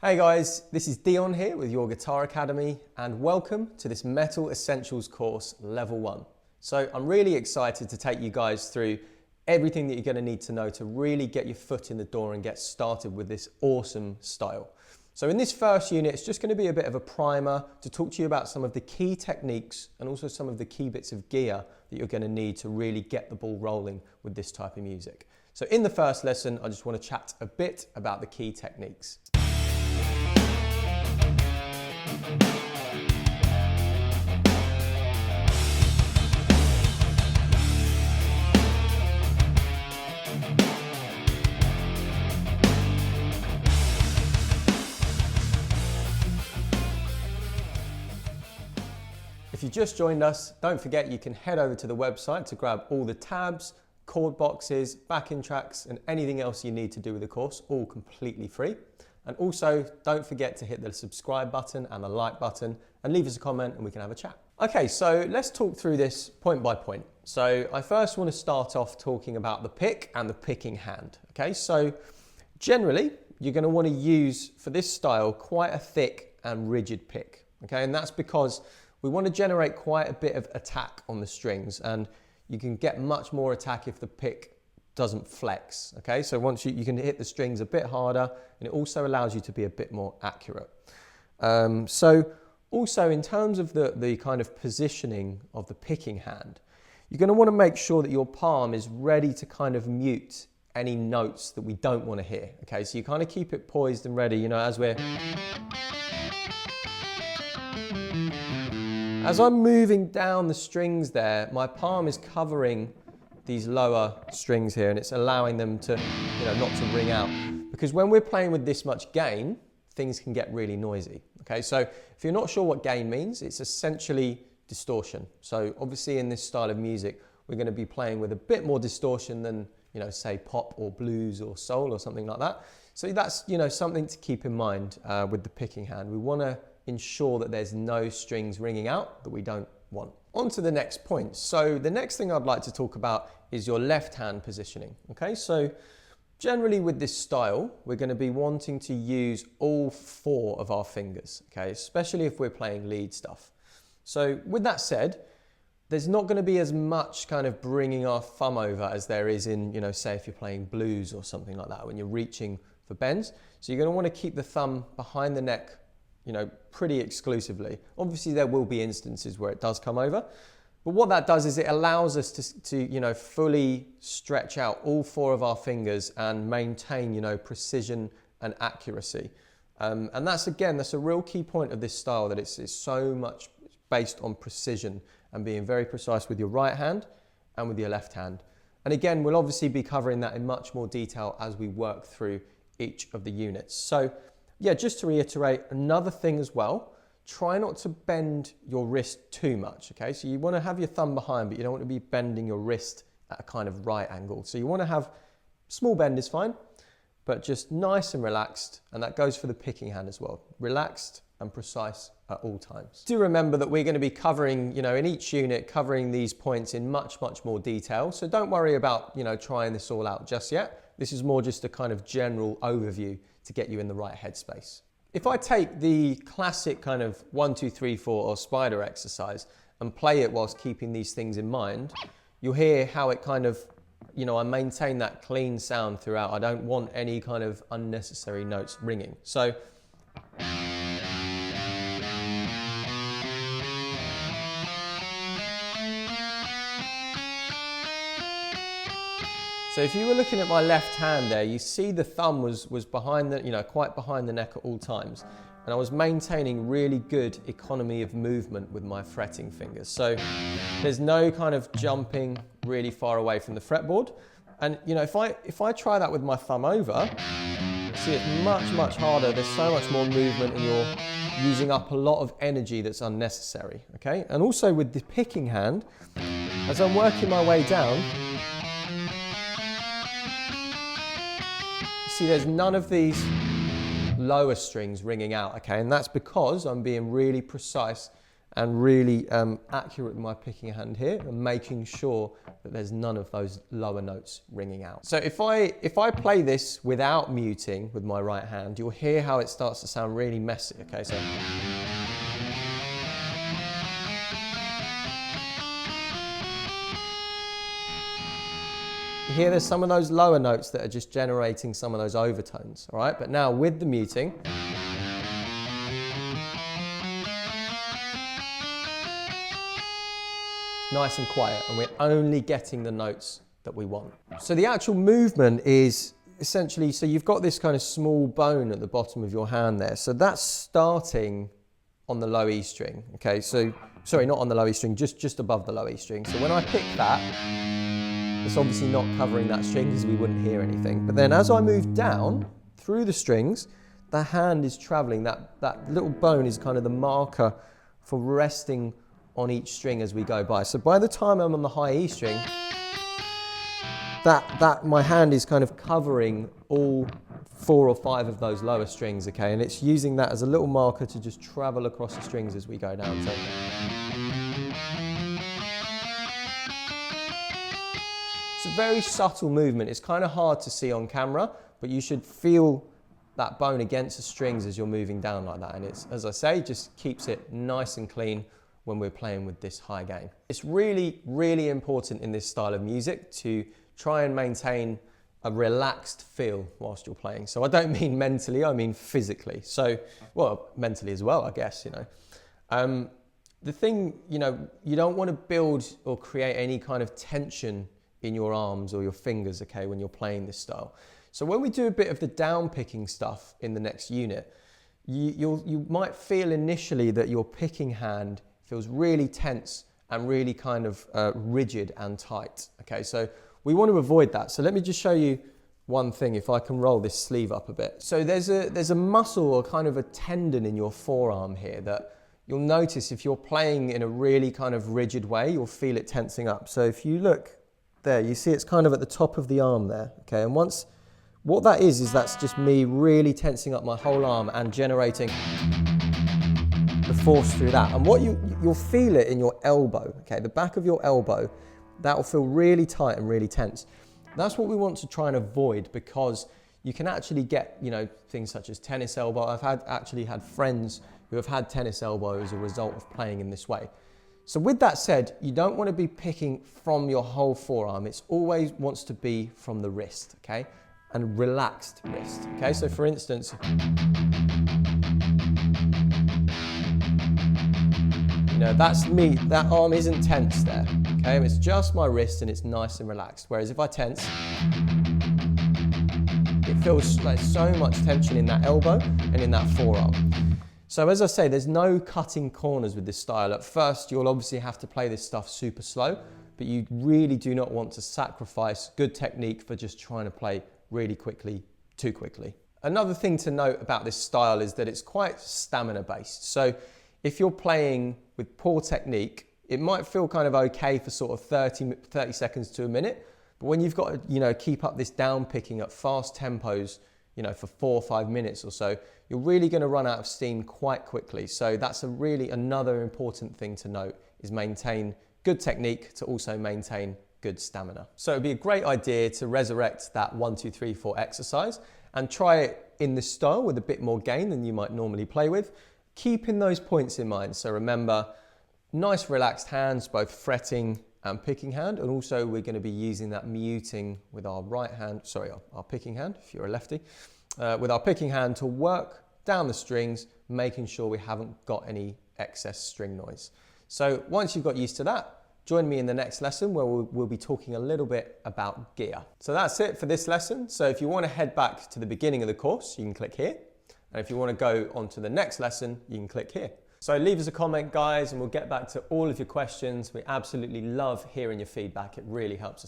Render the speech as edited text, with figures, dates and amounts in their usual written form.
Hey guys, this is Dion here with Your Guitar Academy and welcome to this Metal Essentials course Level 1. So I'm really excited to take you guys through everything that you're going to need to know to really get your foot in the door and get started with this awesome style. So in this first unit, it's just going to be a bit of a primer to talk to you about some of the key techniques and also some of the key bits of gear that you're going to need to really get the ball rolling with this type of music. So in the first lesson, I just want to chat a bit about the key techniques. If you just joined us, don't forget you can head over to the website to grab all the tabs, chord boxes, backing tracks, and anything else you need to do with the course, all completely free. And also, don't forget to hit the subscribe button and the like button and leave us a comment and we can have a chat. Okay, so let's talk through this point by point. So I first want to start off talking about the pick and the picking hand. Okay, so generally, you're going to want to use, for this style, quite a thick and rigid pick. Okay, and that's because we want to generate quite a bit of attack on the strings, and you can get much more attack if the pick doesn't flex. Okay, so once you can hit the strings a bit harder, and it also allows you to be a bit more accurate. So also in terms of the kind of positioning of the picking hand, you're going to want to make sure that your palm is ready to kind of mute any notes that we don't want to hear. Okay, so you kind of keep it poised and ready, you know, as I'm moving down the strings there, my palm is covering these lower strings here and it's allowing them to, you know, not to ring out. Because when we're playing with this much gain, things can get really noisy. Okay, so if you're not sure what gain means, it's essentially distortion. So obviously in this style of music, we're going to be playing with a bit more distortion than, you know, say pop or blues or soul or something like that. So that's, you know, something to keep in mind with the picking hand. We want to ensure that there's no strings ringing out that we don't want. On to the next point. So the next thing I'd like to talk about is your left hand positioning. Okay, so generally with this style, we're going to be wanting to use all four of our fingers, okay, especially if we're playing lead stuff. So with that said, there's not going to be as much kind of bringing our thumb over as there is in, you know, say if you're playing blues or something like that, when you're reaching for bends. So you're going to want to keep the thumb behind the neck, you know, pretty exclusively. Obviously there will be instances where it does come over, but what that does is it allows us to you know, fully stretch out all four of our fingers and maintain, you know, precision and accuracy. And that's, again, that's a real key point of this style, that it's so much based on precision and being very precise with your right hand and with your left hand. And again, we'll obviously be covering that in much more detail as we work through each of the units. So yeah, just to reiterate, another thing as well, try not to bend your wrist too much, okay? So you want to have your thumb behind, but you don't want to be bending your wrist at a kind of right angle. So you want to have, small bend is fine, but just nice and relaxed, and that goes for the picking hand as well. Relaxed and precise at all times. Do remember that we're going to be covering, you know, in each unit, covering these points in much more detail. So don't worry about, you know, trying this all out just yet. This is more just a kind of general overview to get you in the right headspace. If I take the classic kind of 1, 2, 3, 4 or spider exercise and play it whilst keeping these things in mind, you'll hear how it kind of, you know, I maintain that clean sound throughout. I don't want any kind of unnecessary notes ringing. So if you were looking at my left hand there, you see the thumb was behind the, you know, quite behind the neck at all times. And I was maintaining really good economy of movement with my fretting fingers. So there's no kind of jumping really far away from the fretboard. And you know, if I try that with my thumb over, see it's much harder. There's so much more movement and you're using up a lot of energy that's unnecessary, okay? And also with the picking hand, as I'm working my way down, see there's none of these lower strings ringing out, okay? And that's because I'm being really precise and really accurate with my picking hand here and making sure that there's none of those lower notes ringing out. So if I play this without muting with my right hand, you'll hear how it starts to sound really messy, okay? So you hear there's some of those lower notes that are just generating some of those overtones, all right? But now with the muting, nice and quiet, and we're only getting the notes that we want. So the actual movement is essentially, so you've got this kind of small bone at the bottom of your hand there. So that's starting on the low E string, okay? So, sorry, not on the low E string, just above the low E string. So when I pick that, it's obviously not covering that string because we wouldn't hear anything. But then as I move down through the strings, the hand is traveling. That little bone is kind of the marker for resting on each string as we go by. So by the time I'm on the high E string, my hand is kind of covering all 4 or 5 of those lower strings, okay? And it's using that as a little marker to just travel across the strings as we go down. So it's a very subtle movement. It's kind of hard to see on camera, but you should feel that bone against the strings as you're moving down like that. And it's, as I say, just keeps it nice and clean when we're playing with this high gain. It's really, really important in this style of music to try and maintain a relaxed feel whilst you're playing. So I don't mean mentally, I mean physically. So, well, mentally as well, I guess, you know. The thing, you know, you don't want to build or create any kind of tension in your arms or your fingers, okay, when you're playing this style. So when we do a bit of the down picking stuff in the next unit, you might feel initially that your picking hand feels really tense and really kind of rigid and tight, okay? So we want to avoid that. So let me just show you one thing, if I can roll this sleeve up a bit. So there's a muscle or kind of a tendon in your forearm here that you'll notice if you're playing in a really kind of rigid way, you'll feel it tensing up. So if you look there, you see it's kind of at the top of the arm there, okay? And what that is that's just me really tensing up my whole arm and generating the force through that. And what you'll feel it in your elbow, okay? The back of your elbow, that will feel really tight and really tense. That's what we want to try and avoid, because you can actually get, you know, things such as tennis elbow. I've actually had friends who have had tennis elbow as a result of playing in this way. So with that said, you don't want to be picking from your whole forearm. It's always wants to be from the wrist, okay? And relaxed wrist, okay? So for instance, you know, that's me, that arm isn't tense there, okay? It's just my wrist and it's nice and relaxed. Whereas if I tense, it feels like so much tension in that elbow and in that forearm. So as I say, there's no cutting corners with this style. At first, you'll obviously have to play this stuff super slow, but you really do not want to sacrifice good technique for just trying to play really quickly, too quickly. Another thing to note about this style is that it's quite stamina based. So if you're playing with poor technique, it might feel kind of okay for sort of 30 seconds to a minute, but when you've got to, you know, keep up this down picking at fast tempos, you know, for 4 or 5 minutes or so, you're really going to run out of steam quite quickly. So that's another important thing to note, is maintain good technique to also maintain good stamina. So it'd be a great idea to resurrect that 1, 2, 3, 4 exercise and try it in this style with a bit more gain than you might normally play with, keeping those points in mind. So remember, nice relaxed hands, both fretting and picking hand, and also we're going to be using that muting with our right hand, sorry, our picking hand, if you're a lefty, with our picking hand to work down the strings, making sure we haven't got any excess string noise. So once you've got used to that, join me in the next lesson where we'll be talking a little bit about gear. So that's it for this lesson. So if you want to head back to the beginning of the course, you can click here. And if you want to go on to the next lesson, you can click here. So leave us a comment, guys, and we'll get back to all of your questions. We absolutely love hearing your feedback. It really helps us.